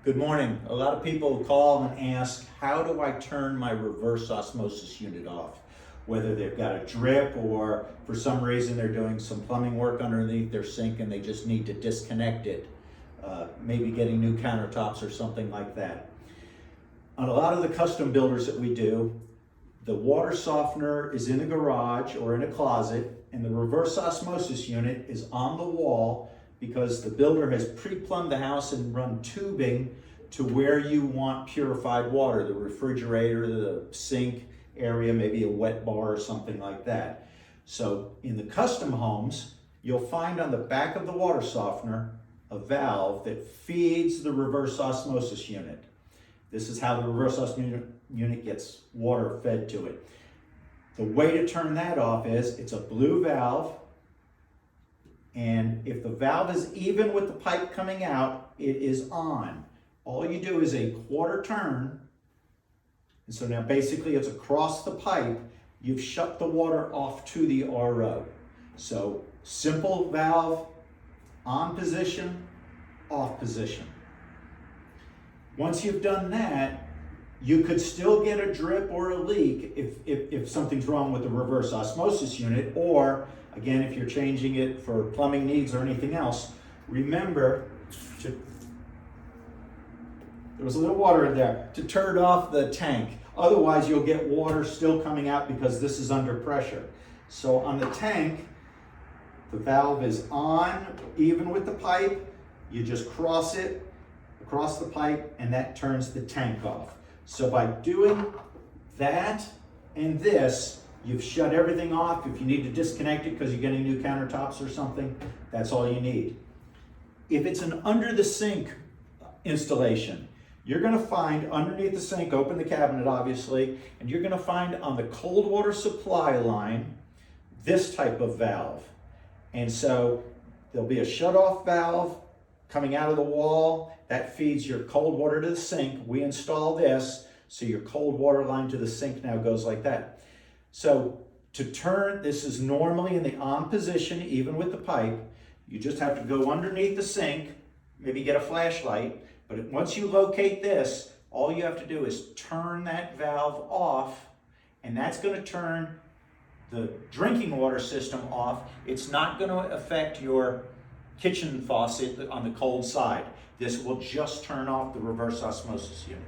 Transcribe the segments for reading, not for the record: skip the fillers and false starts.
Good morning. A lot of people call and ask, how do I turn my reverse osmosis unit off? Whether they've got a drip or for some reason they're doing some plumbing work underneath their sink and they just need to disconnect it. Maybe getting new countertops or something like that. On a lot of the custom builders that we do, the water softener is in a garage or in a closet, and the reverse osmosis unit is on the wall because the builder has pre-plumbed the house and run tubing to where you want purified water, the refrigerator, the sink area, maybe a wet bar or something like that. So in the custom homes, you'll find on the back of the water softener a valve that feeds the reverse osmosis unit. This is how the reverse osmosis unit gets water fed to it. The way to turn that off is, it's a blue valve, and if the valve is even with the pipe coming out, it is on. All you do is a quarter turn, and so now basically it's across the pipe. You've shut the water off to the RO. So simple valve, on position, off position. Once you've done that, you could still get a drip or a leak if something's wrong with the reverse osmosis unit, or again, if you're changing it for plumbing needs or anything else, remember to, there was a little water in there, to turn off the tank. Otherwise, you'll get water still coming out because this is under pressure. So on the tank, the valve is on, even with the pipe. You just cross it across the pipe, and that turns the tank off. So by doing that and this, you've shut everything off. If you need to disconnect it because you're getting new countertops or something, that's all you need. If it's an under the sink installation, you're gonna find underneath the sink, open the cabinet obviously, and you're gonna find on the cold water supply line, this type of valve. And so there'll be a shut-off valve coming out of the wall that feeds your cold water to the sink. We install this, so your cold water line to the sink now goes like that. So to turn, this is normally in the on position, even with the pipe. You just have to go underneath the sink, maybe get a flashlight, but once you locate this, all you have to do is turn that valve off, and that's gonna turn the drinking water system off. It's not gonna affect your kitchen faucet on the cold side. This will just turn off the reverse osmosis unit.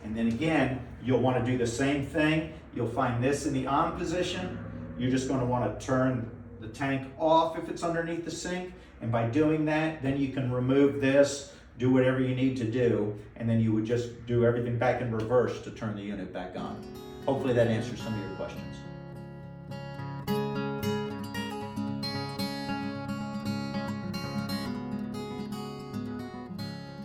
And then again, you'll want to do the same thing. You'll find this in the on position. You're just going to want to turn the tank off if it's underneath the sink. And by doing that, then you can remove this, do whatever you need to do, and then you would just do everything back in reverse to turn the unit back on. Hopefully that answers some of your questions.